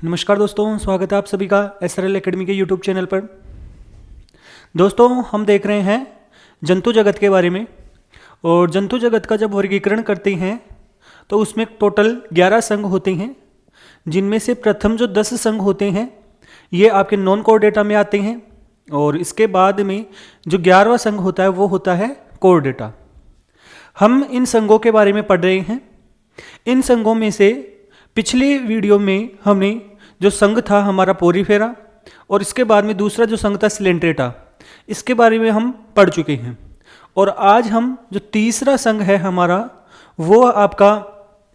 नमस्कार दोस्तों, स्वागत है आप सभी का SRL एकेडमी के यूट्यूब चैनल पर। दोस्तों, हम देख रहे हैं जंतु जगत के बारे में। और जंतु जगत का जब वर्गीकरण करते हैं तो उसमें टोटल 11 संघ होते हैं, जिनमें से प्रथम जो 10 संघ होते हैं ये आपके नॉन कोर डेटा में आते हैं। और इसके बाद में जो 11वां संघ होता है वो होता है कोर डेटा। हम इन संघों के बारे में पढ़ रहे हैं। इन संघों में से पिछले वीडियो में हमने जो संघ था हमारा पोरीफेरा, और इसके बाद में दूसरा जो संघ था सिलेंट्रेटा, इसके बारे में हम पढ़ चुके हैं। और आज हम जो तीसरा संघ है हमारा, वो आपका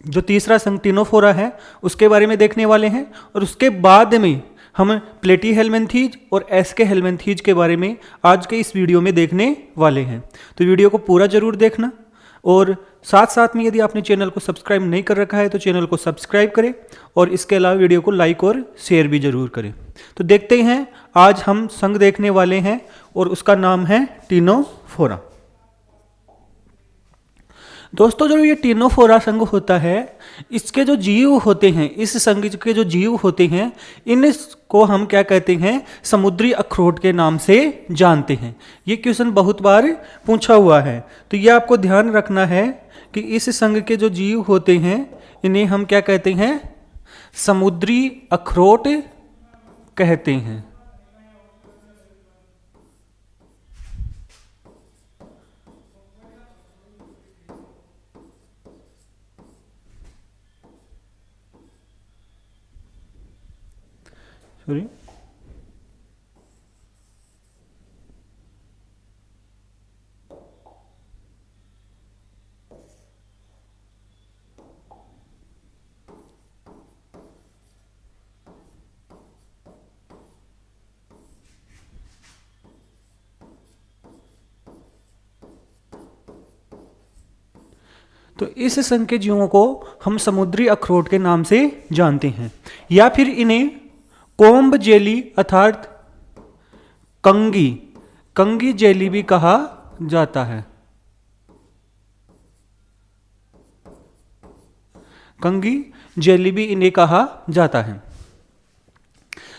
जो तीसरा संघ टिनोफोरा है उसके बारे में देखने वाले हैं। और उसके बाद में हम प्लेटीहेल्मिन्थीज और एस्केहेल्मिन्थीज के बारे में आज के इस वीडियो में देखने वाले हैं। तो वीडियो को पूरा जरूर देखना। और साथ साथ में यदि आपने चैनल को सब्सक्राइब नहीं कर रखा है तो चैनल को सब्सक्राइब करें, और इसके अलावा वीडियो को लाइक और शेयर भी जरूर करें। तो देखते हैं, आज हम संघ देखने वाले हैं और उसका नाम है टिनोफोरा। दोस्तों, जो ये टिनोफोरा संघ होता है, इसके जो जीव होते हैं, इस संघ के जो जीव होते हैं, इनको हम क्या कहते हैं, समुद्री अखरोट के नाम से जानते हैं। ये क्वेश्चन बहुत बार पूछा हुआ है, तो ये आपको ध्यान रखना है कि इस संघ के जो जीव होते हैं इन्हें हम क्या कहते हैं, समुद्री अखरोट कहते हैं। सॉरी, तो इस संघ के जीवों को हम समुद्री अखरोट के नाम से जानते हैं, या फिर इन्हें कोम्ब जेली अर्थात कंगी जेली भी कहा जाता है। कंगी जेली भी इन्हें कहा जाता है।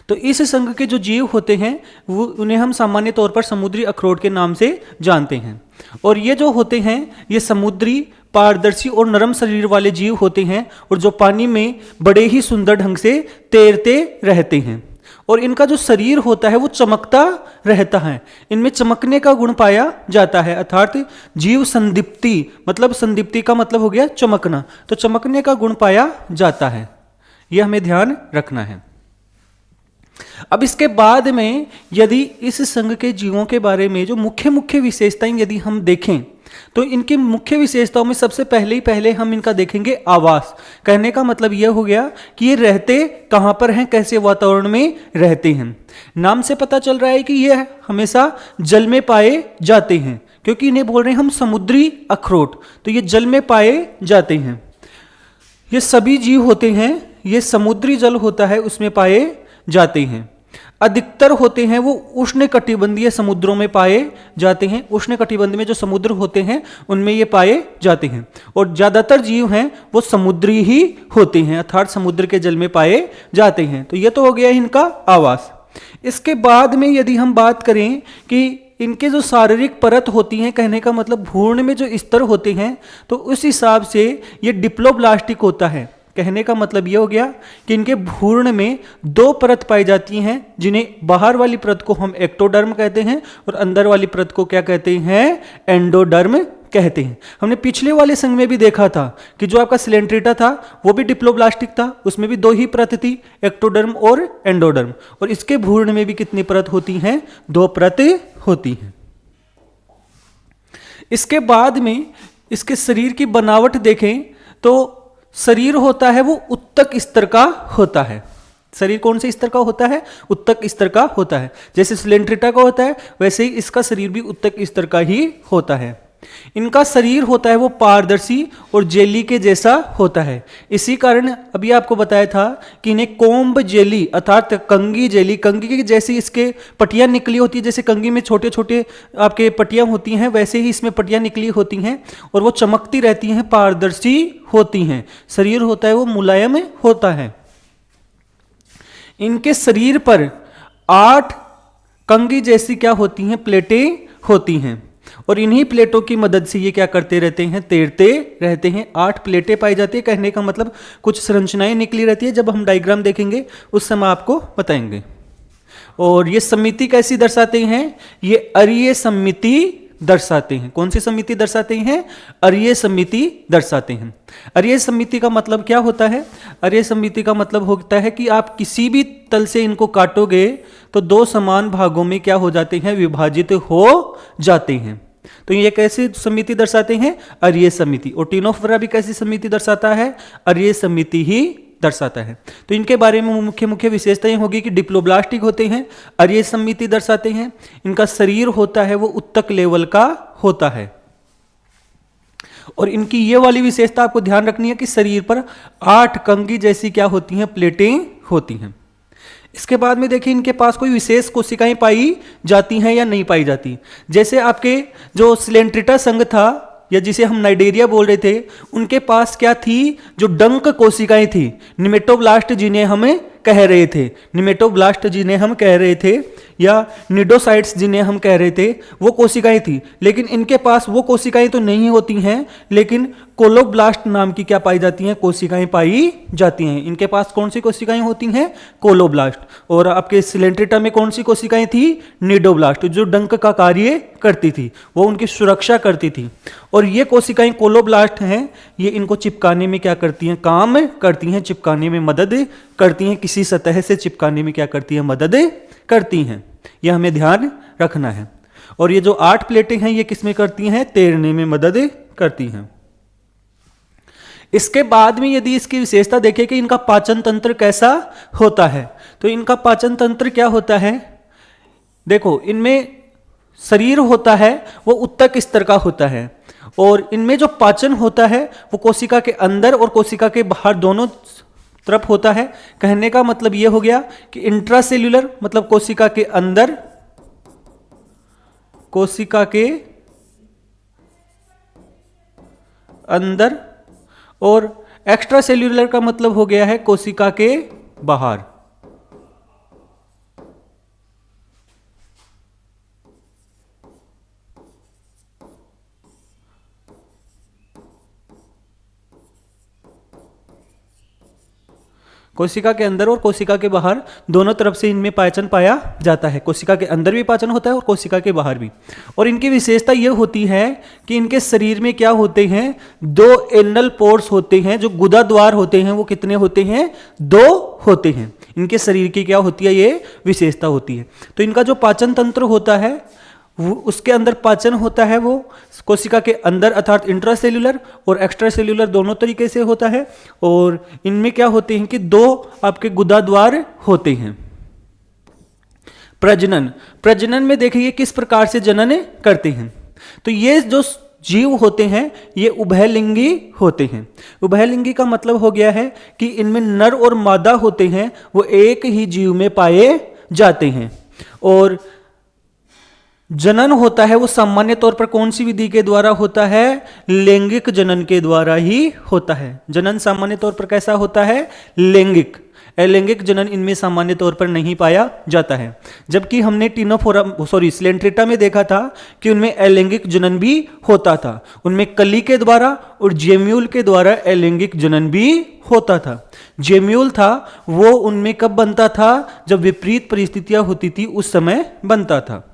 तो इस संघ के जो जीव होते हैं वो उन्हें हम सामान्य तौर पर समुद्री अखरोट के नाम से जानते हैं। और ये जो होते हैं ये समुद्री, पारदर्शी और नरम शरीर वाले जीव होते हैं, और जो पानी में बड़े ही सुंदर ढंग से तैरते रहते हैं। और इनका जो शरीर होता है वो चमकता रहता है, इनमें चमकने का गुण पाया जाता है, अर्थात जीव संदीप्ति, मतलब संदीप्ति का मतलब हो गया चमकना, तो चमकने का गुण पाया जाता है। यह हमें ध्यान रखना है। अब इसके बाद में यदि इस संघ के जीवों के बारे में जो मुख्य मुख्य विशेषताएं यदि हम देखें, तो इनकी मुख्य विशेषताओं में सबसे पहले हम इनका देखेंगे आवास। कहने का मतलब यह हो गया कि ये रहते कहां पर हैं, कैसे वातावरण में रहते हैं। नाम से पता चल रहा है कि ये हमेशा जल में पाए जाते हैं, क्योंकि इन्हें बोल रहे हैं हम समुद्री अखरोट, तो ये जल में पाए जाते हैं। ये सभी जीव होते हैं, ये समुद्री जल होता है उसमें पाए जाते हैं। अधिकतर होते हैं वो उष्णकटिबंधीय समुद्रों में पाए जाते हैं। उष्णकटिबंध में जो समुद्र होते हैं उनमें ये पाए जाते हैं। और ज्यादातर जीव हैं वो समुद्री ही होते हैं, अर्थात समुद्र के जल में पाए जाते हैं। तो ये तो हो गया इनका आवास। इसके बाद में यदि हम बात करें कि इनके जो शारीरिक परत होती हैं, कहने का मतलब भ्रूण में जो स्तर होते हैं, तो उस हिसाब से ये डिप्लोब्लास्टिक होता है। कहने का मतलब यह हो गया कि इनके भ्रूण में 2 परत पाई जाती हैं, जिन्हें बाहर वाली परत को हम एक्टोडर्म कहते हैं और अंदर वाली परत को क्या कहते हैं, एंडोडर्म कहते हैं। हमने पिछले वाले संघ में भी देखा था कि जो आपका सिलेंट्रेटा था वो भी डिप्लोब्लास्टिक था, उसमें भी 2 ही परत थी, एक्टोडर्म और एंडोडर्म। और इसके भ्रूण में भी कितनी परत होती हैं, 2 परत होती हैं। इसके बाद में इसके शरीर की बनावट देखें तो शरीर होता है वो उत्तक स्तर का होता है। शरीर कौन से स्तर का होता है, उत्तक स्तर का होता है। जैसे सिलेंट्रेटा का होता है वैसे ही इसका शरीर भी उत्तक स्तर का ही होता है। इनका शरीर होता है वो पारदर्शी और जेली के जैसा होता है। इसी कारण अभी आपको बताया था कि इन्हें कोम्ब जेली अर्थात कंगी जेली, कंगी की जैसी इसके पट्टियां निकली होती है, जैसे कंगी में छोटे छोटे आपके पट्टियां होती हैं वैसे ही इसमें पट्टियां निकली होती हैं और वो चमकती रहती हैं, पारदर्शी होती हैं। शरीर होता है वो मुलायम होता है। इनके शरीर पर 8 कंगी जैसी क्या होती हैं, प्लेटें होती हैं और इन्हीं प्लेटों की मदद से ये क्या करते रहते हैं, तैरते रहते हैं। 8 प्लेटें पाई जाती है, कहने का मतलब कुछ संरचनाएं निकली रहती है, जब हम डायग्राम देखेंगे उस समय आपको बताएंगे। और ये समिति कैसी दर्शाते हैं, ये अरीय समिति दर्शाते हैं। कौन सी समिति दर्शाते हैं, अरीय समिति दर्शाते हैं। अरीय समिति का मतलब क्या होता है, अरीय समिति का मतलब होता है कि आप किसी भी तल से इनको काटोगे तो 2 समान भागों में क्या हो जाते हैं, विभाजित हो जाते हैं। तो ये कैसी समिति दर्शाते हैं, अरीय समिति। और टिनोफोरा भी कैसी समिति दर्शाता है, अरीय समिति ही दर्शाता है। तो इनके बारे में मुख्य मुख्य विशेषताएं होगी कि डिप्लोब्लास्टिक होते हैं, अरीय समिति दर्शाते हैं, इनका शरीर होता है वो उत्तक लेवल का होता है। और इनकी ये वाली विशेषता आपको ध्यान रखनी है कि शरीर पर 8 कंगी जैसी क्या होती हैं, प्लेटें होती हैं। इसके बाद में देखिए इनके पास कोई विशेष कोशिकाएं पाई जाती हैं या नहीं पाई जाती। जैसे आपके जो सिलेंट्रिटा संघ था या जिसे हम नाइडेरिया बोल रहे थे, उनके पास क्या थी, जो डंक कोशिकाएं थी, निमेटोब्लास्ट जिन्हें हमें कह रहे थे, निमेटोब्लास्ट जिन्हें हम कह रहे थे या निडोसाइट्स जिन्हें हम कह रहे थे, वो कोशिकाएं थी। लेकिन इनके पास वो कोशिकाएं तो नहीं होती हैं, लेकिन कोलोब्लास्ट नाम की क्या पाई जाती हैं, कोशिकाएं पाई जाती हैं। इनके पास कौन सी कोशिकाएं होती हैं, कोलोब्लास्ट। और आपके सिलेंट्रिटा में कौन सी कोशिकाएं थी, निडोब्लास्ट, जो डंक का कार्य करती थी, वो उनकी सुरक्षा करती थी। और ये कोशिकाएं कोलोब्लास्ट हैं, ये इनको चिपकाने में क्या करती हैं, काम करती हैं, चिपकाने में मदद करती हैं, किसी सतह से चिपकाने में क्या करती हैं, मदद करती हैं। यह हमें ध्यान रखना है। और ये जो 8 प्लेटें हैं ये किसमें करती हैं, तैरने में मदद करती हैं। इसके बाद में यदि इसकी विशेषता देखें कि इनका पाचन तंत्र कैसा होता है, तो इनका पाचन तंत्र क्या होता है, देखो इनमें शरीर होता है वो उत्तक स्तर का होता है और इनमें जो पाचन होता है वो कोशिका के अंदर और कोशिका के बाहर दोनों तरफ होता है। कहने का मतलब ये हो गया कि इंट्रासेल्यूलर मतलब कोशिका के अंदर, कोशिका के अंदर, और एक्स्ट्रा सेल्यूलर का मतलब हो गया है कोशिका के बाहर। कोशिका के अंदर और कोशिका के बाहर दोनों तरफ से इनमें पाचन पाया जाता है। कोशिका के अंदर भी पाचन होता है और कोशिका के बाहर भी। और इनकी विशेषता यह होती है कि इनके शरीर में क्या होते हैं, 2 एनल पोर्स होते हैं। जो गुदा द्वार होते हैं वो कितने होते हैं, 2 होते हैं। इनके शरीर की क्या होती है, ये विशेषता होती है। तो इनका जो पाचन तंत्र होता है वो उसके अंदर पाचन होता है वो कोशिका के अंदर अर्थात इंट्रासेल्यूलर और एक्स्ट्रा सेल्यूलर दोनों तरीके से होता है। और इनमें क्या होते हैं कि 2 आपके गुदा द्वार होते हैं। प्रजनन, प्रजनन में देखिए किस प्रकार से जनन करते हैं। तो ये जो जीव होते हैं ये उभयलिंगी होते हैं। उभयलिंगी का मतलब हो गया है कि इनमें नर और मादा होते हैं, वो एक ही जीव में पाए जाते हैं। और जनन होता है वो सामान्य तौर पर कौन सी विधि के द्वारा होता है, लैंगिक जनन के द्वारा ही होता है। जनन सामान्य तौर पर कैसा होता है, लैंगिक। अलैंगिक जनन इनमें सामान्य तौर पर नहीं पाया जाता है। जबकि हमने सिलेंट्रेटा में देखा था कि उनमें अलैंगिक जनन भी होता था। उनमें कली के द्वारा और जेम्यूल के द्वारा अलैंगिक जनन भी होता था। जेम्यूल था वो उनमें कब बनता था, जब विपरीत परिस्थितियां होती थी उस समय बनता था।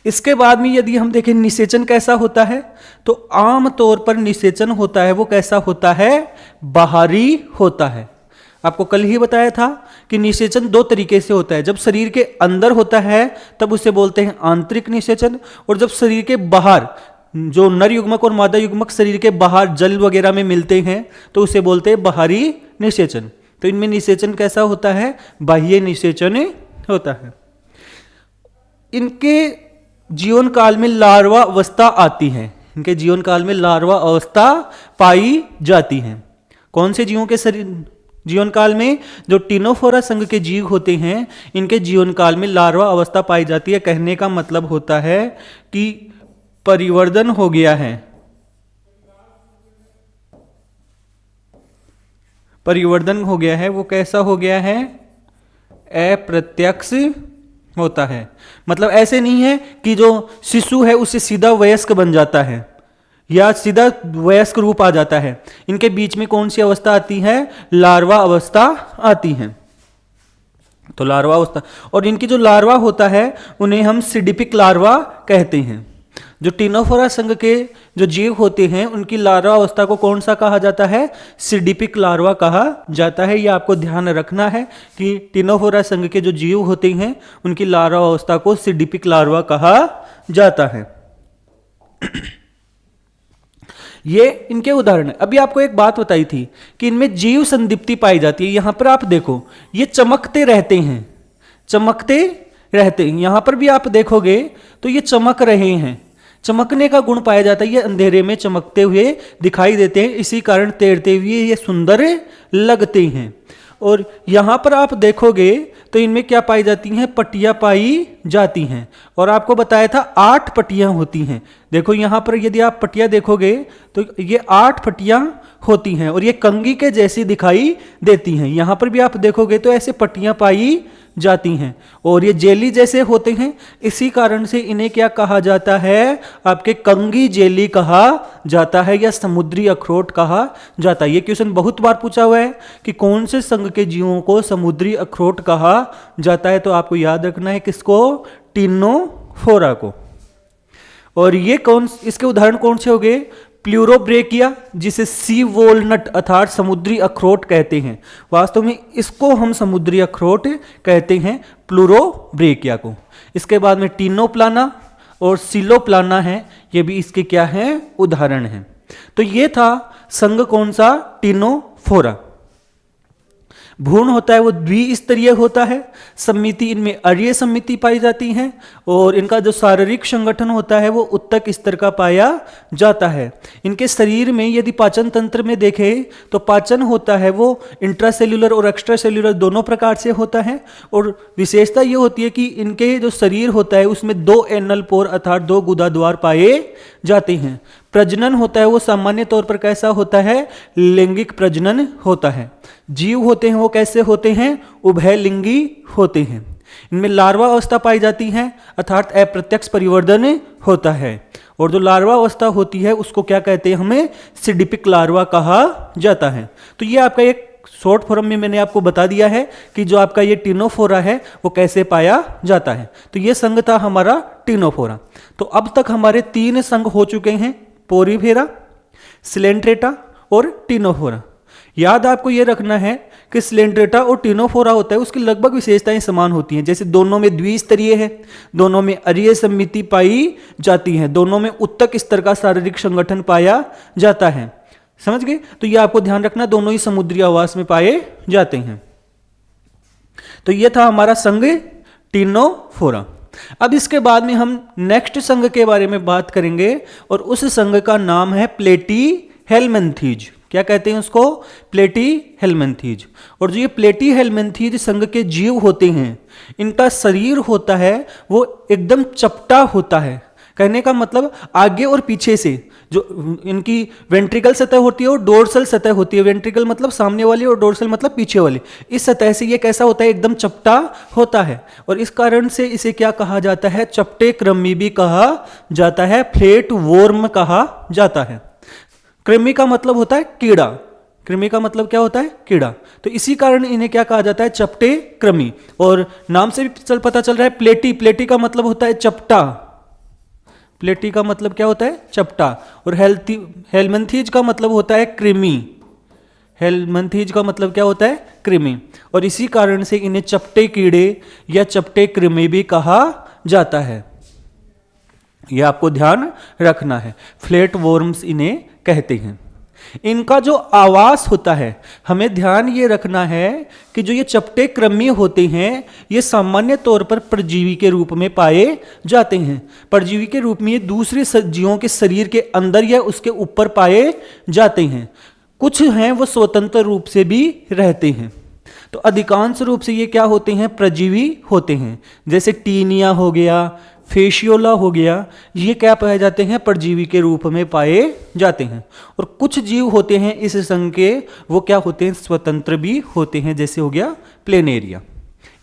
इसके बाद में यदि हम देखें निषेचन कैसा होता है, तो आम तौर पर निषेचन होता है वो कैसा होता है, बाहरी होता है। आपको कल ही बताया था कि निषेचन 2 तरीके से होता है। जब शरीर के अंदर होता है तब उसे बोलते हैं आंतरिक निषेचन, और जब शरीर के बाहर जो नर युग्मक और मादा युग्मक शरीर के बाहर जल वगैरह में मिलते हैं तो उसे बोलते हैं बाहरी निषेचन। तो इनमें निषेचन कैसा होता है, बाह्य निषेचन होता है। इनके जीवन काल में लार्वा अवस्था आती है, इनके जीवन काल में लार्वा अवस्था पाई जाती है। कौन से जीवों के शरीर जीवन काल में? जो टिनोफोरा संघ के जीव होते हैं, इनके जीवन काल में लार्वा अवस्था पाई जाती है। कहने का मतलब होता है कि परिवर्तन हो गया है, परिवर्तन हो गया है। वो कैसा हो गया है? अप्रत्यक्ष होता है। मतलब ऐसे नहीं है कि जो शिशु है उससे सीधा वयस्क बन जाता है या सीधा वयस्क रूप आ जाता है। इनके बीच में कौन सी अवस्था आती है? लार्वा अवस्था आती है। तो लार्वा अवस्था, और इनकी जो लार्वा होता है उन्हें हम सिडिपिक लार्वा कहते हैं। जो टिनोफोरा संघ के जो जीव होते हैं उनकी लार्वा अवस्था को कौन सा कहा जाता है? सिडिपिक लार्वा कहा जाता है। यह आपको ध्यान रखना है कि टिनोफोरा संघ के जो जीव होते हैं उनकी लार्वा अवस्था को सिडिपिक लार्वा कहा जाता है। ये इनके उदाहरण है। अभी आपको एक बात बताई थी कि इनमें जीव संदीप्ति पाई जाती है। यहां पर आप देखो, ये चमकते रहते हैं, चमकते रहते हैं। यहां पर भी आप देखोगे तो ये चमक रहे हैं, चमकने का गुण पाया जाता है। ये अंधेरे में चमकते हुए दिखाई देते हैं, इसी कारण तैरते हुए ये सुंदर लगते हैं। और यहां पर आप देखोगे तो इनमें क्या पाई जाती हैं? पट्टियां पाई जाती हैं। और आपको बताया था 8 पट्टियां होती हैं। देखो यहां पर यदि आप पट्टियां देखोगे तो ये 8 पट्टियां होती हैं और ये कंघी के जैसी दिखाई देती हैं। यहां पर भी आप देखोगे तो ऐसे पट्टियां पाई जाती हैं और ये जेली जैसे होते हैं। इसी कारण से इन्हें क्या कहा जाता है? आपके कंघी जेली कहा जाता है या समुद्री अखरोट कहा जाता है। ये क्वेश्चन बहुत बार पूछा हुआ है कि कौन से संघ के जीवों को समुद्री अखरोट कहा जाता है। तो आपको याद रखना है किसको? टिनोफोरा को। और ये कौन, इसके उदाहरण कौन से हो गए? प्लूरोब्रेकिया, जिसे सी वॉलनट अर्थात समुद्री अखरोट कहते हैं। वास्तव में इसको हम समुद्री अखरोट कहते हैं, प्लूरोब्रेकिया को। इसके बाद में टिनोप्लाना और सिलोप्लाना है, ये भी इसके क्या हैं? उदाहरण हैं। तो ये था संघ कौन सा? टिनोफोरा। भ्रूण होता है वो द्विस्तरीय होता है। समिति, इनमें अरीय समिति पाई जाती है और इनका जो शारीरिक संगठन होता है वो उत्तक स्तर का पाया जाता है। इनके शरीर में यदि पाचन तंत्र में देखें तो पाचन होता है वो इंट्रासेल्युलर और एक्स्ट्रा सेल्युलर दोनों प्रकार से होता है। और विशेषता ये होती है कि इनके जो शरीर होता है उसमें 2 एनल पोर अर्थात 2 गुदा द्वार पाए जाते हैं। प्रजनन होता है वो सामान्य तौर पर कैसा होता है? लैंगिक प्रजनन होता है। जीव होते हैं वो कैसे होते हैं? उभयलिंगी होते हैं। इनमें लार्वा अवस्था पाई जाती है अर्थात अप्रत्यक्ष परिवर्तन होता है। और जो लार्वा अवस्था होती है उसको क्या कहते हैं? हमें सिडिपिक लार्वा कहा जाता है। तो ये आपका एक शॉर्ट फॉर्म में मैंने आपको बता दिया है कि जो आपका ये टिनोफोरा है वो कैसे पाया जाता है। तो ये संघ था हमारा टिनोफोरा। तो अब तक हमारे 3 संघ हो चुके हैं, पोरीफेरा, सिलेंट्रेटा और टिनोफोरा। याद आपको ये रखना है कि सिलेंट्रेटा और टिनोफोरा होता है उसकी लगभग विशेषताएं समान होती हैं। जैसे दोनों में द्विस्तरीय है, दोनों में अरीय समिति पाई जाती है, दोनों में उत्तक स्तर का शारीरिक संगठन पाया जाता है। समझ गए? तो ये आपको ध्यान रखना, दोनों ही समुद्री आवास में पाए जाते हैं। तो ये था हमारा संघ टिनोफोरा। अब इसके बाद में हम नेक्स्ट संघ के बारे में बात करेंगे और उस संघ का नाम है प्लेटीहेल्मिन्थीज। क्या कहते हैं उसको? प्लेटीहेल्मिन्थीज। और जो ये प्लेटीहेल्मिन्थीज संघ के जीव होते हैं इनका शरीर होता है वो एकदम चपटा होता है। कहने का मतलब आगे और पीछे से जो इनकी वेंट्रिकल सतह होती है और डोर्सल सतह होती है। वेंट्रिकल मतलब सामने वाली और डोर्सल मतलब पीछे वाली। इस सतह से ये कैसा होता है? एकदम चपटा होता है और इस कारण से इसे क्या कहा जाता है? चपटे कृमि भी कहा जाता है, फ्लैट वॉर्म कहा जाता है। कृमि का मतलब होता है कीड़ा। कृमि का मतलब क्या होता है? कीड़ा। तो इसी कारण इन्हें क्या कहा जाता है? चपटे कृमि। और नाम से भी पता चल रहा है प्लेटी, प्लेटी का मतलब होता है चपटा। प्लेटी का मतलब क्या होता है? चपटा। और हेल्मिन्थीज का मतलब होता है कृमि। हेल्मिन्थीज का मतलब क्या होता है? कृमि। और इसी कारण से इन्हें चपटे कीड़े या चपटे कृमि भी कहा जाता है। यह आपको ध्यान रखना है। फ्लैट वॉर्म्स इन्हें कहते हैं। इनका जो आवास होता है, हमें ध्यान ये रखना है कि जो ये चपटे कृमि होते हैं, ये सामान्य तौर पर परजीवी के रूप में पाए जाते हैं। परजीवी के रूप में ये दूसरे जीवों के शरीर के अंदर या उसके ऊपर पाए जाते हैं। कुछ हैं वो स्वतंत्र रूप से भी रहते हैं। तो अधिकांश रूप से ये क्या होते हैं? परजीवी होते हैं। जैसे टीनिया हो गया, फेशियोला हो गया, ये क्या पाए जाते हैं? परजीवी के रूप में पाए जाते हैं। और कुछ जीव होते हैं इस संघ के, वो क्या होते हैं? स्वतंत्र भी होते हैं। जैसे हो गया प्लेनेरिया।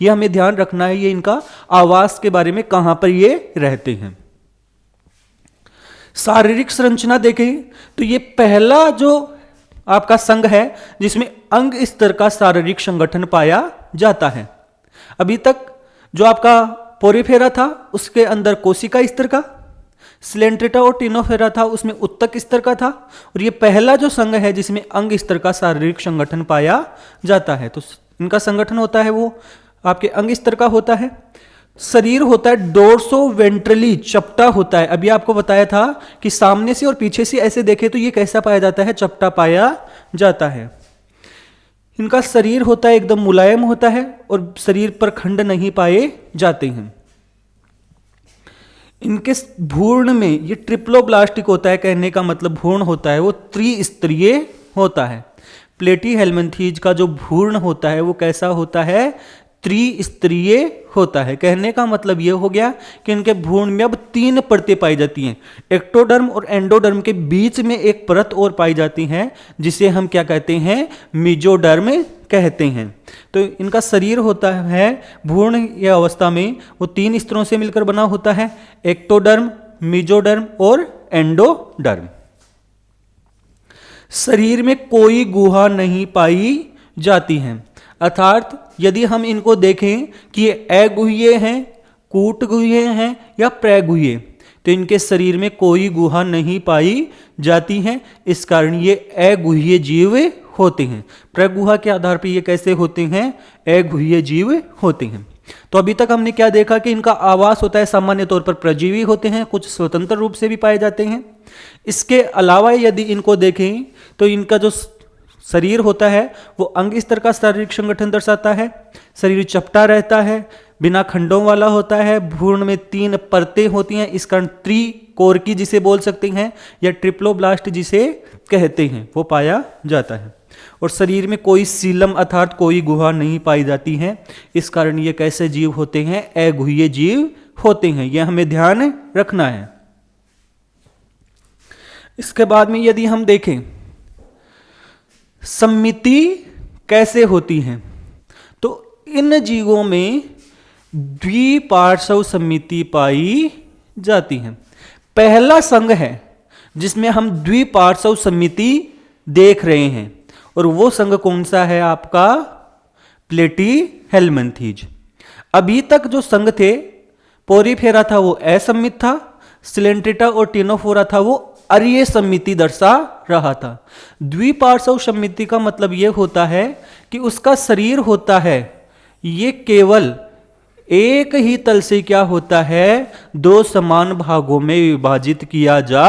ये हमें ध्यान रखना है, ये इनका आवास के बारे में, कहां पर ये रहते हैं। शारीरिक संरचना देखें तो ये पहला जो आपका संघ है जिसमें अंग स्तर का शारीरिक संगठन पाया जाता है। अभी तक जो आपका पोरीफेरा था उसके अंदर कोशिका स्तर का, स्लेंट्रेटा और टिनोफेरा था उसमें उत्तक स्तर का था, और ये पहला जो संघ है जिसमें अंग स्तर का शारीरिक संगठन पाया जाता है। तो इनका संगठन होता है वो आपके अंग स्तर का होता है। शरीर होता है डोर्सो वेंट्रली, चपटा होता है। अभी आपको बताया था कि सामने से और पीछे से ऐसे देखे तो ये कैसा पाया जाता है? चपटा पाया जाता है। इनका शरीर होता है एकदम मुलायम होता है और शरीर पर खंड नहीं पाए जाते हैं। इनके भ्रूण में ये ट्रिप्लोब्लास्टिक होता है, कहने का मतलब भ्रूण होता है वो त्रिस्तरीय होता है। प्लेटीहेल्मिन्थीज का जो भ्रूण होता है वो कैसा होता है? त्रिस्तरीय होता है। कहने का मतलब यह हो गया कि इनके भ्रूण में अब 3 परतें पाई जाती हैं। एक्टोडर्म और एंडोडर्म के बीच में एक परत और पाई जाती है जिसे हम क्या कहते हैं? मेसोडर्म कहते हैं। तो इनका शरीर होता है भ्रूण या अवस्था में वो 3 स्तरों से मिलकर बना होता है, एक्टोडर्म, मेसोडर्म और एंडोडर्म। शरीर में कोई गुहा नहीं पाई जाती है, अर्थात यदि हम इनको देखें कि ये अगुह्य हैं, कूटगुह्य हैं या प्रगुह्य, तो इनके शरीर में कोई गुहा नहीं पाई जाती है। इस कारण ये अगुह्य जीव होते हैं। प्रगुहा के आधार पर ये कैसे होते हैं? अगुह्य जीव होते हैं। तो अभी तक हमने क्या देखा कि इनका आवास होता है सामान्य तौर पर परजीवी होते हैं, कुछ स्वतंत्र रूप से भी पाए जाते हैं। इसके अलावा यदि इनको देखें तो इनका जो शरीर होता है वो अंग स्तर का शारीरिक संगठन दर्शाता है। शरीर चपटा रहता है, बिना खंडों वाला होता है, भ्रूण में 3 परतें होती हैं, इस कारण त्रिकोरकी जिसे बोल सकते हैं या ट्रिप्लोब्लास्ट जिसे कहते हैं वो पाया जाता है। और शरीर में कोई सीलम अर्थात कोई गुहा नहीं पाई जाती है। इस कारण ये कैसे जीव होते हैं? अगुह्य जीव होते हैं। यह हमें ध्यान रखना है। इसके बाद में यदि हम देखें सम्मिति कैसे होती है, तो इन जीवों में द्विपार्श्व सम्मिति पाई जाती है। पहला संघ है जिसमें हम द्विपार्श्व सम्मिति देख रहे हैं, और वो संघ कौन सा है? आपका प्लेटीहेल्मिन्थीज। अभी तक जो संघ थे, पोरीफेरा था वो असम्मित था, स्लेंट्रेटा और टिनोफोरा था वो अरीय सम्मिति दर्शा रहा था। द्विपार्श्व सम्मिति का मतलब यह होता है कि उसका शरीर होता है ये केवल एक ही तल से क्या होता है? 2 समान भागों में विभाजित किया जा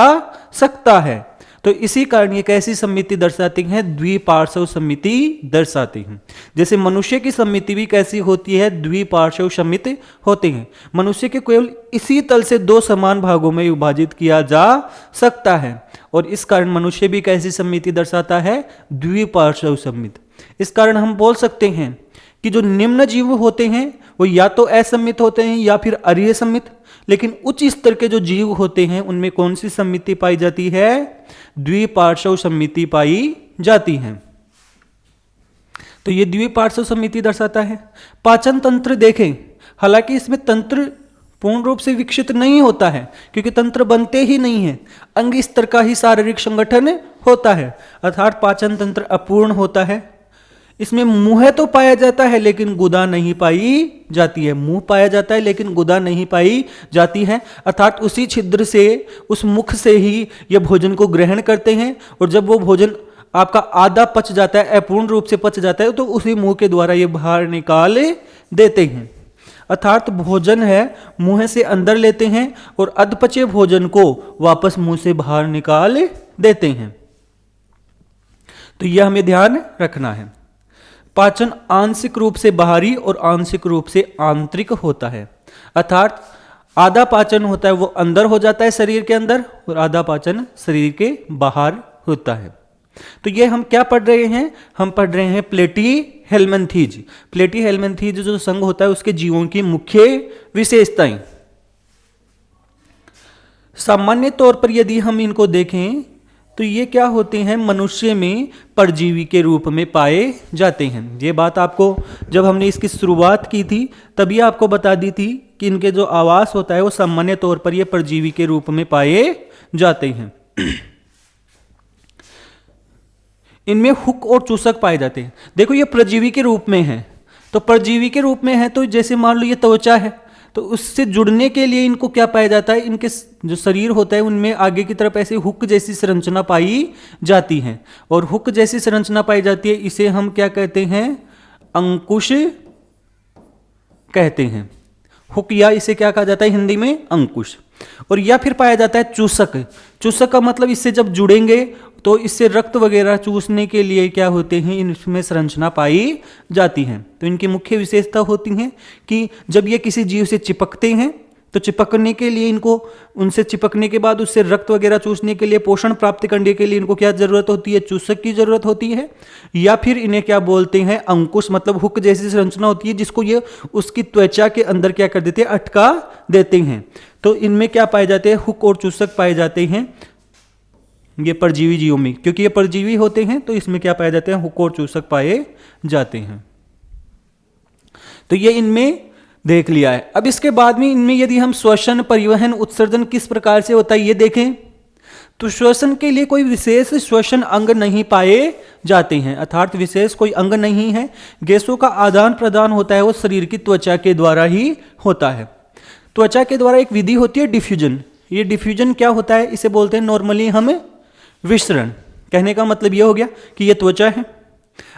सकता है। तो इसी कारण ये कैसी सम्मिति दर्शाती हैं? द्विपार्श्व सम्मिति दर्शाती हैं। जैसे मनुष्य की सम्मिति भी कैसी होती है? द्विपार्श्व सम्मित होते हैं। मनुष्य के केवल इसी तल से 2 समान भागों में विभाजित किया जा सकता है, और इस कारण मनुष्य भी कैसी सम्मिति दर्शाता है? द्विपार्श्व सम्मित। इस कारण हम बोल सकते हैं कि जो निम्न जीव होते हैं वो या तो असम्मित होते हैं या फिर अरीय सम्मित, लेकिन उच्च स्तर के जो जीव होते हैं उनमें कौन सी सम्मिति पाई जाती है? द्विपार्श्व सम्मिति पाई जाती है। तो ये द्विपार्श्व सम्मिति दर्शाता है। पाचन तंत्र देखें, हालांकि इसमें तंत्र पूर्ण रूप से विकसित नहीं होता है क्योंकि तंत्र बनते ही नहीं है, अंग स्तर का ही शारीरिक संगठन होता है, अर्थात पाचन तंत्र अपूर्ण होता है। इसमें मुंह तो पाया जाता है लेकिन गुदा नहीं पाई जाती है। मुंह पाया जाता है लेकिन गुदा नहीं पाई जाती है, अर्थात उसी छिद्र से, उस मुख से ही यह भोजन को ग्रहण करते हैं, और जब वो भोजन आपका आधा पच जाता है, अपूर्ण रूप से पच जाता है, तो उसी मुंह के द्वारा ये बाहर निकाल देते हैं। अर्थात भोजन है मुंह से अंदर लेते हैं और अधपचे भोजन को वापस मुंह से बाहर निकाल देते हैं। तो यह हमें ध्यान रखना है। पाचन आंशिक रूप से बाहरी और आंशिक रूप से आंतरिक होता है, अर्थात आधा पाचन होता है वो अंदर हो जाता है शरीर के अंदर, और आधा पाचन शरीर के बाहर होता है। तो ये हम क्या पढ़ रहे हैं? हम पढ़ रहे हैं प्लेटी हेलमिंथेज। प्लेटी हेलमिंथेज जो संघ होता है उसके जीवों की मुख्य विशेषताएं। सामान्य तौर पर यदि हम इनको देखें तो ये क्या होते हैं? मनुष्य में परजीवी के रूप में पाए जाते हैं। ये बात आपको जब हमने इसकी शुरुआत की थी तभी आपको बता दी थी कि इनके जो आवास होता है वो सामान्य तौर पर ये परजीवी के रूप में पाए जाते हैं। इनमें हुक और चूसक पाए जाते हैं। देखो ये परजीवी के रूप में है, तो परजीवी के रूप में है तो जैसे मान लो ये त्वचा है, तो उससे जुड़ने के लिए इनको क्या पाया जाता है? इनके जो शरीर होता है उनमें आगे की तरफ ऐसे हुक जैसी संरचना पाई जाती है, और हुक जैसी संरचना पाई जाती है, इसे हम क्या कहते हैं? अंकुश कहते हैं। हुक, या इसे क्या कहा जाता है हिंदी में? अंकुश। और या फिर पाया जाता है चूसक। चूसक का मतलब इससे जब जुड़ेंगे तो इससे रक्त वगैरह चूसने के लिए क्या होते हैं? इनमें संरचना पाई जाती है। तो इनकी मुख्य विशेषता होती है कि जब ये किसी जीव से चिपकते हैं तो चिपकने के लिए इनको, उनसे चिपकने के बाद उससे रक्त वगैरह चूसने के लिए, पोषण प्राप्त करने के लिए इनको क्या जरूरत होती है? चूसक की जरूरत होती है। या फिर इन्हें क्या बोलते हैं? अंकुश, मतलब हुक जैसी संरचना होती है जिसको ये उसकी त्वचा के अंदर क्या कर देते हैं? अटका देते हैं। तो इनमें क्या पाए जाते हैं? हुक और चूसक पाए जाते हैं ये परजीवी जीवों में। क्योंकि ये परजीवी होते हैं तो इसमें क्या पाए जाते हैं? हुक और चूसक पाए जाते हैं। तो ये इनमें देख लिया है। अब इसके बाद में इनमें यदि हम श्वसन, परिवहन, उत्सर्जन किस प्रकार से होता है ये देखें, तो श्वसन के लिए कोई विशेष श्वसन अंग नहीं पाए जाते हैं, अर्थात विशेष कोई अंग नहीं है। गैसों का आदान प्रदान होता है वो शरीर की त्वचा के द्वारा ही होता है। त्वचा के द्वारा एक विधि होती है डिफ्यूजन। ये डिफ्यूजन क्या होता है? इसे बोलते हैं नॉर्मली हम विसरण। कहने का मतलब ये हो गया कि ये त्वचा है,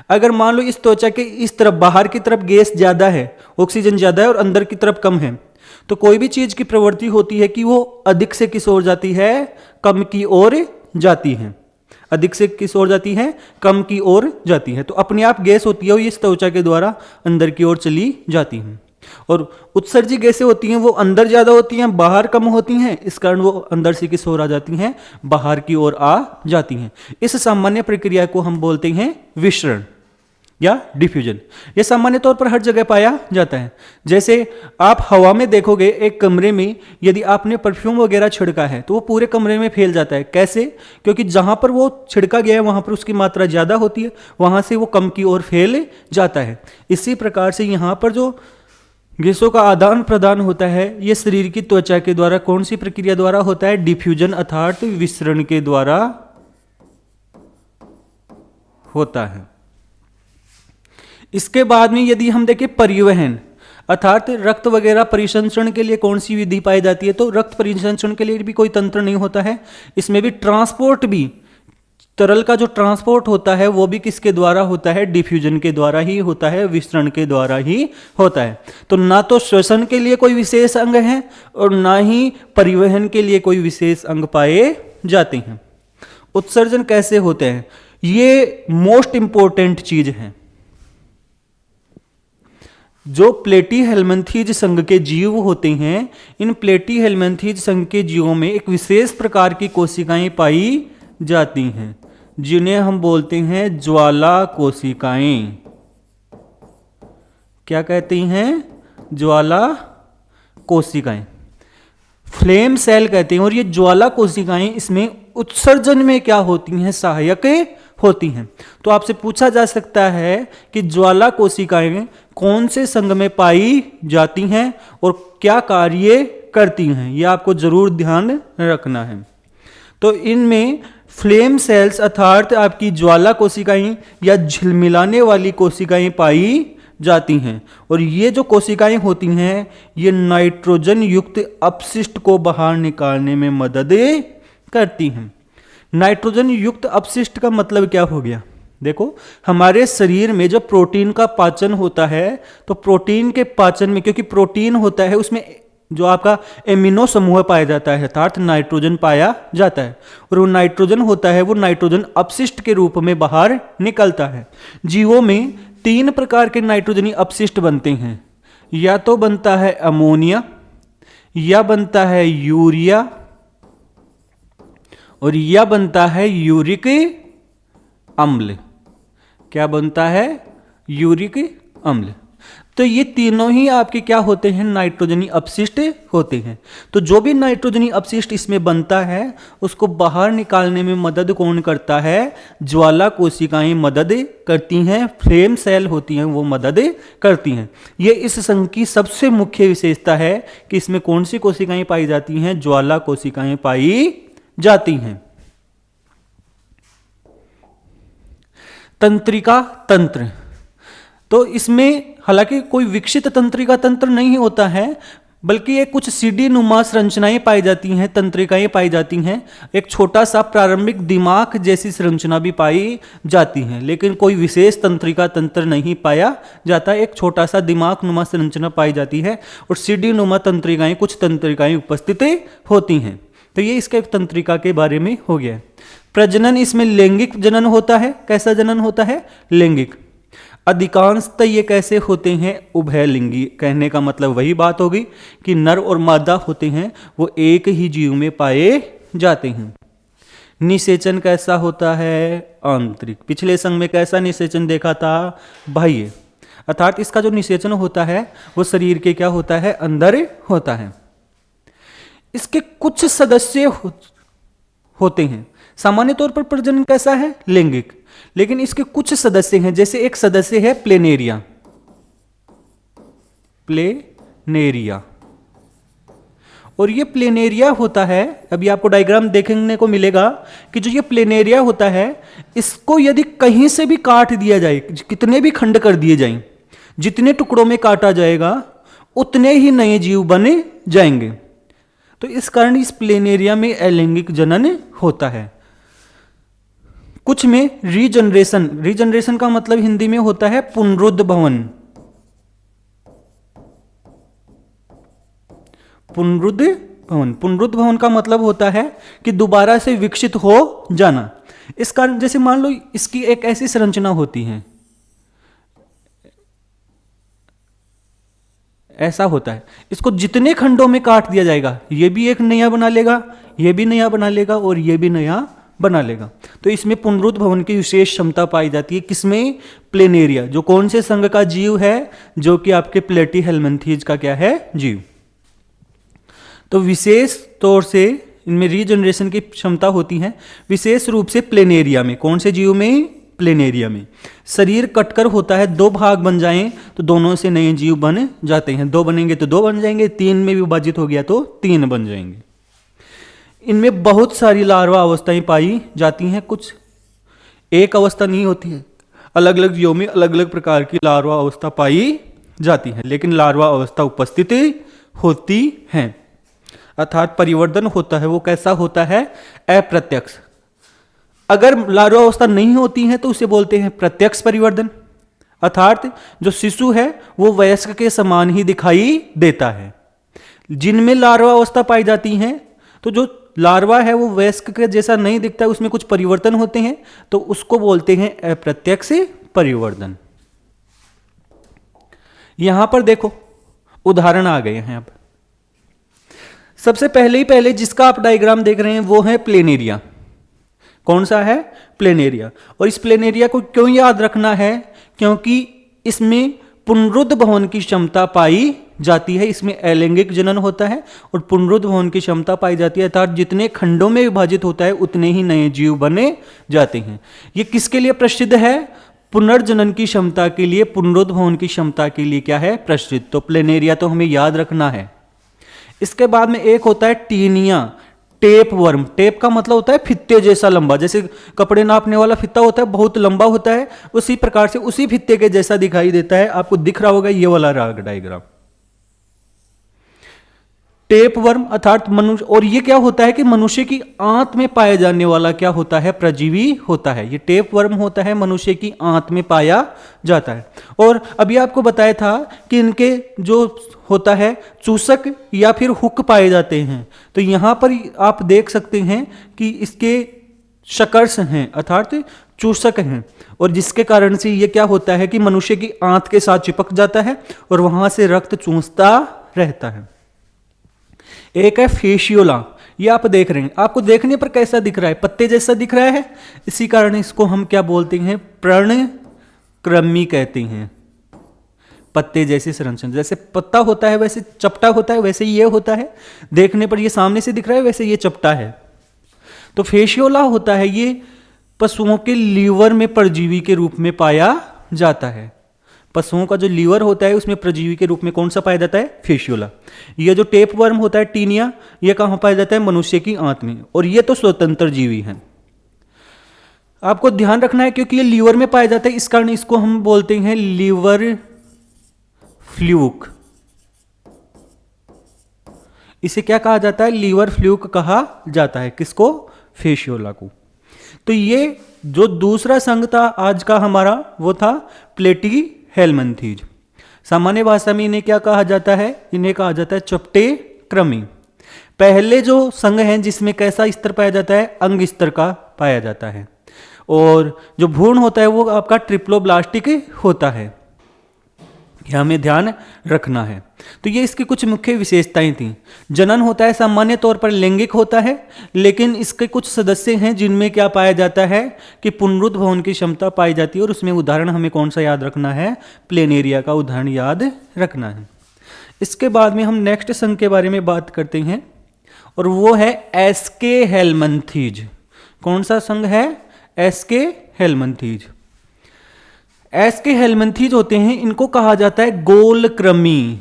अगर मान लो इस त्वचा के इस तरफ बाहर की तरफ गैस ज्यादा है, ऑक्सीजन ज्यादा है और अंदर की तरफ कम है, तो कोई भी चीज की प्रवृत्ति होती है कि वो अधिक से किस ओर जाती है? कम की ओर जाती है। अधिक से किस ओर जाती है? कम की ओर जाती है। तो अपने आप गैस होती है वो इस त्वचा के द्वारा अंदर की ओर चली जाती है। और उत्सर्जी गैसें होती हैं वो अंदर ज्यादा होती हैं, बाहर कम होती हैं, इस कारण वो अंदर से किस ओर आ जाती हैं? बाहर की ओर आ जाती हैं। इस सामान्य प्रक्रिया को हम बोलते हैं विसरण या डिफ्यूजन। यह सामान्य तौर पर हर जगह पाया जाता है। जैसे आप हवा में देखोगे, एक कमरे में यदि आपने परफ्यूम वगैरह छिड़का है तो वो पूरे कमरे में फैल जाता है। कैसे? क्योंकि जहां पर वो छिड़का गया है वहां पर उसकी मात्रा ज्यादा होती है, वहां से वो कम की ओर फैल जाता है। इसी प्रकार से यहां पर जो गैसों का आदान प्रदान होता है ये शरीर की त्वचा के द्वारा कौन सी प्रक्रिया द्वारा होता है? डिफ्यूजन अर्थात विसरण के द्वारा होता है। इसके बाद में यदि हम देखें परिवहन, अर्थात रक्त वगैरह परिसंचरण के लिए कौन सी विधि पाई जाती है? तो रक्त परिसंचरण के लिए भी कोई तंत्र नहीं होता है। इसमें भी ट्रांसपोर्ट, भी तरल का जो ट्रांसपोर्ट होता है वो भी किसके द्वारा होता है? डिफ्यूजन के द्वारा ही होता है, विसरण के द्वारा ही होता है। तो ना तो श्वसन के लिए कोई विशेष अंग है और ना ही परिवहन के लिए कोई विशेष अंग पाए जाते हैं। उत्सर्जन कैसे होते हैं? ये मोस्ट इंपॉर्टेंट चीज है। जो प्लेटी हेलमिंथेज संघ के जीव होते हैं, इन प्लेटी हेलमिंथेज संघ के जीवों में एक विशेष प्रकार की कोशिकाएं पाई जाती हैं जिन्हें हम बोलते हैं ज्वाला कोशिकाएं। क्या कहती हैं? ज्वाला कोशिकाएं, फ्लेम सेल कहते हैं। और ये ज्वाला कोशिकाएं इसमें उत्सर्जन में क्या होती हैं? सहायक होती हैं। तो आपसे पूछा जा सकता है कि ज्वाला कोशिकाएं कौन से संघ में पाई जाती हैं और क्या कार्य करती हैं, यह आपको जरूर ध्यान रखना है। तो इनमें फ्लेम सेल्स अर्थात आपकी ज्वाला कोशिकाएं या झिलमिलाने वाली कोशिकाएं पाई जाती हैं। और ये जो कोशिकाएं होती हैं ये नाइट्रोजन युक्त अपशिष्ट को बाहर निकालने में मदद करती हैं। नाइट्रोजन युक्त अपशिष्ट का मतलब क्या हो गया? देखो, हमारे शरीर में जब प्रोटीन का पाचन होता है तो प्रोटीन के पाचन में, क्योंकि प्रोटीन होता है उसमें जो आपका एमिनो समूह पाया जाता है, अर्थात नाइट्रोजन पाया जाता है, और वो नाइट्रोजन होता है वो नाइट्रोजन अपशिष्ट के रूप में बाहर निकलता है। जीवों में 3 प्रकार के नाइट्रोजनी अपशिष्ट बनते हैं, या तो बनता है अमोनिया, या बनता है यूरिया, और या बनता है यूरिक अम्ल। क्या बनता है? यूरिक अम्ल। तो ये तीनों ही आपके क्या होते हैं? नाइट्रोजनी अपशिष्ट होते हैं। तो जो भी नाइट्रोजनी अपशिष्ट इसमें बनता है उसको बाहर निकालने में मदद कौन करता है? ज्वाला कोशिकाएं मदद करती हैं, फ्लेम सेल होती हैं वो मदद करती हैं। ये इस संघ की सबसे मुख्य विशेषता है कि इसमें कौन सी कोशिकाएं पाई जाती हैं? ज्वाला कोशिकाएं पाई जाती हैं। तंत्रिका तंत्र, तो इसमें हालांकि कोई विकसित तंत्रिका तंत्र नहीं होता है, बल्कि ये कुछ सीढ़ी नुमा संरचनाएं पाई जाती हैं, तंत्रिकाएं पाई जाती हैं। एक छोटा सा प्रारंभिक दिमाग जैसी संरचना भी पाई जाती है, लेकिन कोई विशेष तंत्रिका तंत्र नहीं पाया जाता। एक छोटा सा दिमाग नुमा संरचना पाई जाती है और सीढ़ी नुमा तंत्रिकाएं, कुछ तंत्रिकाएं उपस्थित होती हैं। तो ये इसका एक तंत्रिका के बारे में हो गया। प्रजनन, इसमें लैंगिक जनन होता है। कैसा जनन होता है? लैंगिक। अधिकांशतः ये कैसे होते हैं? उभयलिंगी। कहने का मतलब वही बात होगी कि नर और मादा होते हैं वो एक ही जीव में पाए जाते हैं। निषेचन कैसा होता है? आंतरिक। पिछले संघ में कैसा निषेचन देखा था? बाह्य। अर्थात इसका जो निषेचन होता है वो शरीर के क्या होता है? अंदर होता है। इसके कुछ सदस्य होते हैं। सामान्य तौर पर प्रजनन कैसा है? लैंगिक। लेकिन इसके कुछ सदस्य हैं, जैसे एक सदस्य है प्लेनेरिया। प्लेनेरिया, और ये प्लेनेरिया होता है, अभी आपको डायग्राम देखने को मिलेगा कि जो ये प्लेनेरिया होता है इसको यदि कहीं से भी काट दिया जाए, कितने भी खंड कर दिए जाएं, जितने टुकड़ों में काटा जाएगा उतने ही नए जीव बने जाएंगे। तो इस कारण इस प्लेनेरिया में अलैंगिक जनन होता है। कुछ में रीजनरेशन, रीजनरेशन का मतलब हिंदी में होता है पुनरुद्भवन। पुनरुद्भवन, पुनरुद्भवन का मतलब होता है कि दोबारा से विकसित हो जाना। इस कारण जैसे मान लो इसकी एक ऐसी संरचना होती है, ऐसा होता है, इसको जितने खंडों में काट दिया जाएगा ये भी एक नया बना लेगा, ये भी नया बना लेगा और ये भी नया बना लेगा। तो इसमें पुनरुद्भवन की विशेष क्षमता पाई जाती है। किसमें? प्लेनेरिया। जो कौन से संघ का जीव है? जो कि आपके प्लेटीहेल्मिन्थीज का क्या है? जीव। तो विशेष तौर से इनमें रीजनरेशन की क्षमता होती है, विशेष रूप से प्लेनेरिया में। कौन से जीव में? प्लेनेरिया में। शरीर कटकर होता है, 2 भाग बन जाएं तो दोनों से नए जीव बन जाते हैं। 2 बनेंगे तो 2 बन जाएंगे, 3 में विभाजित हो गया तो 3 बन जाएंगे। इनमें बहुत सारी लार्वा अवस्थाएं पाई जाती हैं, कुछ एक अवस्था नहीं होती है। अलग अलग जीवों में अलग अलग प्रकार की लार्वा अवस्था पाई जाती है, लेकिन लार्वा अवस्था उपस्थित होती है। अर्थात परिवर्तन होता है, वो कैसा होता है? अप्रत्यक्ष। अगर लार्वा अवस्था नहीं होती है तो उसे बोलते हैं प्रत्यक्ष परिवर्तन। अर्थात जो शिशु है वो वयस्क के समान ही दिखाई देता है। जिनमें लार्वा अवस्था पाई जाती है तो जो लार्वा है वो वयस्क के जैसा नहीं दिखता, उसमें कुछ परिवर्तन होते हैं, तो उसको बोलते हैं अप्रत्यक्ष परिवर्तन। यहां पर देखो उदाहरण आ गए हैं। अब सबसे पहले जिसका आप डायग्राम देख रहे हैं वो है प्लेनेरिया। कौन सा है? प्लेनेरिया। और इस प्लेनेरिया को क्यों याद रखना है? क्योंकि इसमें पुनरुद्भवन की क्षमता पाई जाती है। इसमें अलैंगिक जनन होता है और पुनरुद्भवन की क्षमता पाई जाती है, अर्थात जितने खंडों में विभाजित होता है उतने ही नए जीव बने जाते हैं। ये किसके लिए प्रसिद्ध है? पुनर्जनन की क्षमता के लिए, पुनरुद्भवन की क्षमता के लिए क्या है? प्रसिद्ध। तो प्लेनेरिया तो हमें याद रखना है। इसके बाद में एक होता है टीनिया, टेप वर्म। टेप का मतलब होता है फित्ते जैसा लंबा, जैसे कपड़े नापने वाला फित्ता होता है, बहुत लंबा होता है, उसी प्रकार से उसी फित्ते के जैसा दिखाई देता है। आपको दिख रहा होगा ये वाला राग डायग्राम। टेप वर्म अर्थात मनुष्य, और ये क्या होता है कि मनुष्य की आंत में पाया जाने वाला क्या होता है, परजीवी होता है। ये टेप वर्म होता है, मनुष्य की आंत में पाया जाता है। और अभी आपको बताया था कि इनके जो होता है चूसक या फिर हुक पाए जाते हैं। तो यहां पर आप देख सकते हैं कि इसके शकर्स हैं अर्थात चूसक हैं, और जिसके कारण से ये क्या होता है कि मनुष्य की आंत के साथ चिपक जाता है और वहां से रक्त चूसता रहता है। एक है फेशियोला, ये आप देख रहे हैं, आपको देखने पर कैसा दिख रहा है, पत्ते जैसा दिख रहा है, इसी कारण इसको हम क्या बोलते हैं, पर्णक्रमी कहते हैं। पत्ते जैसी संरचना, जैसे पत्ता होता है वैसे चपटा होता है, वैसे ये होता है, देखने पर ये सामने से दिख रहा है, वैसे ये चपटा है। तो फेशियोला होता है, ये पशुओं के लीवर में परजीवी के रूप में पाया जाता है। पशुओं का जो लीवर होता है उसमें परजीवी के रूप में कौन सा पाया जाता है, फेशियोला। ये जो टेप वर्म होता है टीनिया, ये कहाँ पाया जाता है, मनुष्य की आंत में, और ये तो स्वतंत्र जीवी है। आपको ध्यान रखना है क्योंकि ये लीवर में पाया जाता है, इस कारण इसको हम बोलते हैं लीवर फ्लूक। इसे क्या कहा जाता है, लीवर फ्लूक कहा जाता है, किसको, फेशियोला को। तो ये जो दूसरा संघ था आज का हमारा, वो था प्लेटीहेल्मिन्थीज। सामान्य भाषा में इन्हें क्या कहा जाता है, इन्हें कहा जाता है चपटे क्रमी। पहले जो संघ हैं जिसमें कैसा स्तर पाया जाता है, अंग स्तर का पाया जाता है, और जो भ्रूण होता है वो आपका ट्रिप्लोब्लास्टिक होता है, यह हमें ध्यान रखना है। तो ये इसकी कुछ मुख्य विशेषताएं थी। जनन होता है सामान्य तौर पर लैंगिक होता है, लेकिन इसके कुछ सदस्य हैं जिनमें क्या पाया जाता है कि पुनरुद्भवन की क्षमता पाई जाती है, और उसमें उदाहरण हमें कौन सा याद रखना है, प्लेनेरिया का उदाहरण याद रखना है। इसके बाद में हम नेक्स्ट संघ के बारे में बात करते हैं, और वो है एस्के हेल्मंथीज। कौन सा संघ है, एस्के हेल्मंथीज। एस्के हेल्मंथीज होते हैं, इनको कहा जाता है गोलक्रमी।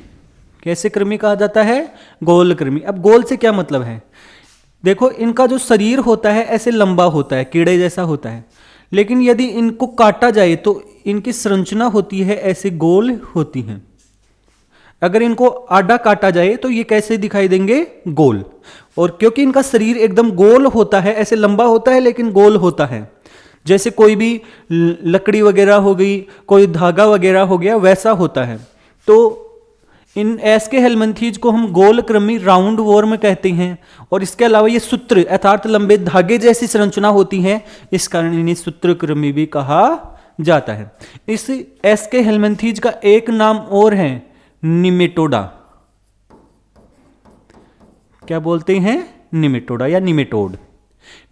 कैसे क्रमी कहा जाता है, गोलक्रमी। अब गोल से क्या मतलब है, देखो इनका जो शरीर होता है ऐसे लंबा होता है, कीड़े जैसा होता है, लेकिन यदि इनको काटा जाए तो इनकी संरचना होती है ऐसे गोल होती है। अगर इनको आड़ा काटा जाए तो ये कैसे दिखाई देंगे, गोल। और क्योंकि इनका शरीर एकदम गोल होता है, ऐसे लंबा होता है लेकिन गोल होता है, जैसे कोई भी लकड़ी वगैरह हो गई, कोई धागा वगैरह हो गया, वैसा होता है। तो इन एस्के हेल्मंथीज को हम गोलक्रमी राउंड वॉर्म कहते हैं, और इसके अलावा ये सूत्र अर्थात लंबे धागे जैसी संरचना होती है, इस कारण इन्हें सूत्रक्रमी भी कहा जाता है। इस एस्के हेल्मंथीज का एक नाम और है, निमेटोडा। क्या बोलते हैं, निमेटोडा या निमेटोड।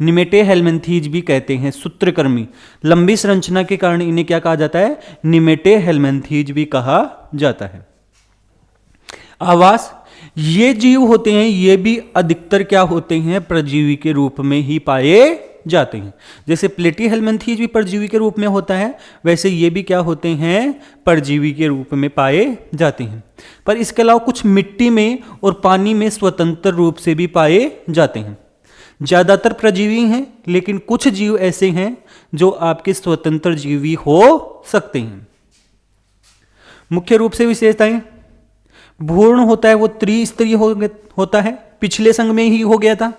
निमेटे हेल्मंथीज भी कहते हैं, सूत्रक्रमी। लंबी संरचना के कारण इन्हें क्या कहा जाता है, निमेटे हेल्मंथीज भी कहा जाता है। आवास, ये जीव होते हैं, ये भी अधिकतर क्या होते हैं, परजीवी के रूप में ही पाए जाते हैं। जैसे प्लेटीहेल्मिन्थीज भी परजीवी के रूप में होता है, वैसे ये भी क्या होते हैं, परजीवी के रूप में पाए जाते हैं। पर इसके अलावा कुछ मिट्टी में और पानी में स्वतंत्र रूप से भी पाए जाते हैं। ज्यादातर परजीवी हैं, लेकिन कुछ जीव ऐसे हैं जो आपके स्वतंत्र जीवी हो सकते हैं। मुख्य रूप से विशेषताएं, भ्रूण होता है वो त्रिस्तरीय होता है, पिछले संघ में ही हो गया था।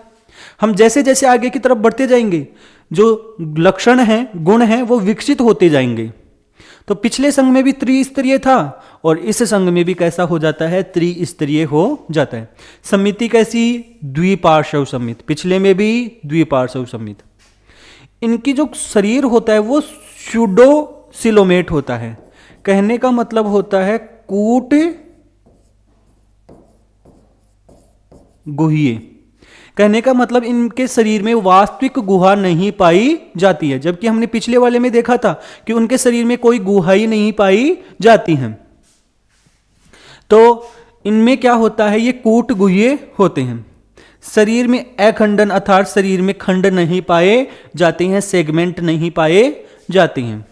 हम जैसे जैसे आगे की तरफ बढ़ते जाएंगे, जो लक्षण हैं, गुण हैं, वो विकसित होते जाएंगे। तो पिछले संघ में भी त्रिस्तरीय था, और इस संघ में भी कैसा हो जाता है, त्रिस्तरीय हो जाता है। समिति कैसी, द्विपार्श्व समित, पिछले में भी द्विपार्श्व समित। इनकी जो शरीर होता है वो स्यूडोसिलोमेट होता है। कहने का मतलब होता है कूट गुहिये। कहने का मतलब इनके शरीर में वास्तविक गुहा नहीं पाई जाती है, जबकि हमने पिछले वाले में देखा था कि उनके शरीर में कोई गुहा ही नहीं पाई जाती है। तो इनमें क्या होता है, ये कूट गुहिये होते हैं। शरीर में अखंडन अर्थात शरीर में खंड नहीं पाए जाते हैं, सेगमेंट नहीं पाए जाते हैं।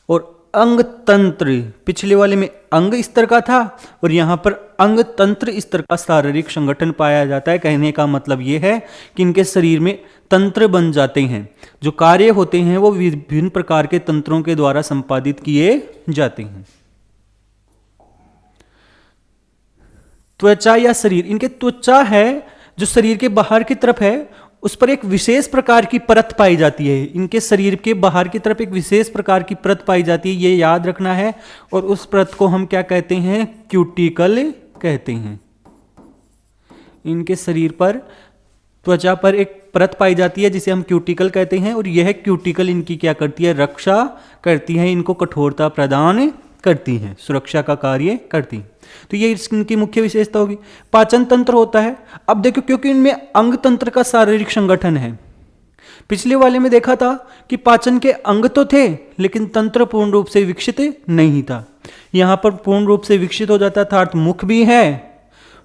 और अंग तंत्र, पिछले वाले में अंग स्तर का था और यहां पर अंग तंत्र स्तर का शारीरिक संगठन पाया जाता है। कहने का मतलब यह है कि इनके शरीर में तंत्र बन जाते हैं, जो कार्य होते हैं वो विभिन्न प्रकार के तंत्रों के द्वारा संपादित किए जाते हैं। त्वचा या शरीर, इनके त्वचा है जो शरीर के बाहर की तरफ है, उस पर एक विशेष प्रकार की परत पाई जाती है। इनके शरीर के बाहर की तरफ एक विशेष प्रकार की परत पाई जाती है, ये याद रखना है। और उस परत को हम क्या कहते हैं? क्यूटिकल कहते हैं। इनके शरीर पर, त्वचा पर एक परत पाई जाती है जिसे हम क्यूटिकल कहते हैं, और यह क्यूटिकल इनकी क्या करती है? रक्षा करती है, इनको कठोरता प्रदान करती है, सुरक्षा का कार्य करती है। तो ये इनकी मुख्य विशेषता होगी। पाचन तंत्र होता है। अब देखो, क्योंकि इनमें अंग तंत्र का शारीरिक संगठन है। पिछले वाले में देखा था कि पाचन के अंग तो थे लेकिन तंत्र पूर्ण रूप से विकसित नहीं था। यहां पर पूर्ण रूप से विकसित हो जाता था, अर्थात मुख भी है,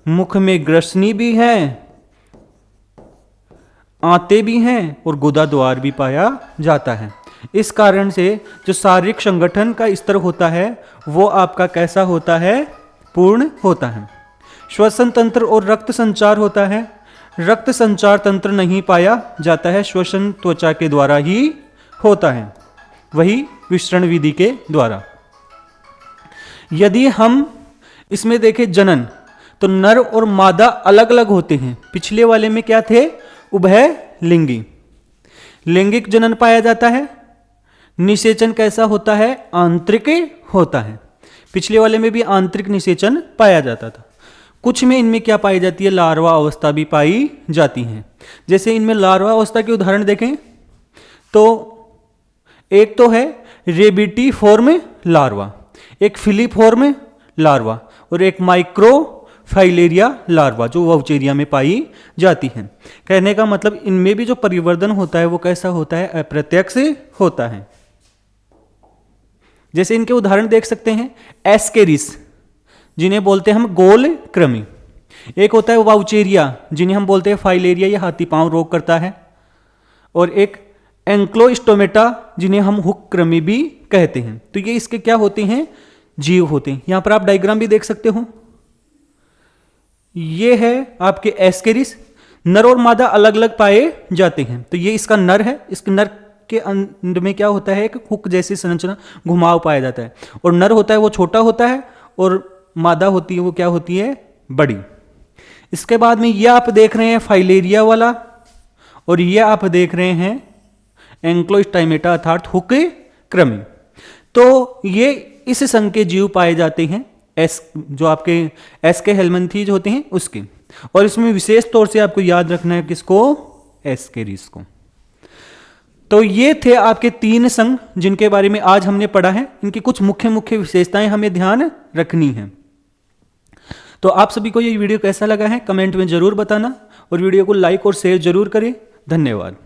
मुख में ग्रसनी भी है, आंतें भी हैं और गुदा द्वार भी पाया जाता है। इस कारण से जो शारीरिक संगठन का स्तर होता है वो आपका कैसा होता है? पूर्ण होता है। श्वसन तंत्र और रक्त संचार होता है। रक्त संचार तंत्र नहीं पाया जाता है, श्वसन त्वचा के द्वारा ही होता है, वही विसरण विधि के द्वारा। यदि हम इसमें देखें जनन, तो नर और मादा अलग अलग होते हैं। पिछले वाले में क्या थे? उभय लिंगी, लैंगिक जनन पाया जाता है। निषेचन कैसा होता है? आंतरिक होता है। पिछले वाले में भी आंतरिक निषेचन पाया जाता था। कुछ में इनमें क्या पाई जाती है? लार्वा अवस्था भी पाई जाती है। जैसे इनमें लार्वा अवस्था के उदाहरण देखें तो एक तो है रेबिटी फॉर्म लार्वा, एक फिलीफॉर्म लार्वा और एक माइक्रो फाइलेरिया लार्वा जो वाउचेरिया में पाई जाती है। कहने का मतलब इनमें भी जो परिवर्तन होता है वो कैसा होता है? अप्रत्यक्ष होता है। जैसे इनके उदाहरण देख सकते हैं, एस्केरिस जिन्हें बोलते हैं हम गोल कृमि, एक होता है वाउचेरिया जिन्हें हम बोलते हैं फाइलेरिया या हाथी पांव रोग करता है, और एक एंक्लोस्टोमेटा जिन्हें हम हुक कृमि भी कहते हैं। तो ये इसके क्या होते हैं? जीव होते हैं। यहां पर आप डायग्राम भी देख सकते हो, ये है आपके एस्केरिस। नर और मादा अलग अलग पाए जाते हैं। तो ये इसका नर है, इसके नर के अंड में क्या होता है? एक हुक जैसी संरचना, घुमाव पाया जाता है। और नर होता है वो छोटा होता है और मादा होती है वो क्या होती है? बड़ी। इसके बाद में ये आप देख रहे हैं फाइलेरिया वाला, और ये आप देख रहे हैं एंक्लोस्टोमेटा अर्थात हुक कृमि। तो ये इस संघ के जीव पाए जाते हैं, एस जो आपके एस के हेलमिंथीज होते हैं उसके। और इसमें विशेष तौर से आपको याद रखना है किसको? एस्केरिस को। तो ये थे आपके 3 संघ जिनके बारे में आज हमने पढ़ा है। इनकी कुछ मुख्य मुख्य विशेषताएं हमें ध्यान रखनी है। तो आप सभी को ये वीडियो कैसा लगा है कमेंट में जरूर बताना, और वीडियो को लाइक और शेयर जरूर करें। धन्यवाद।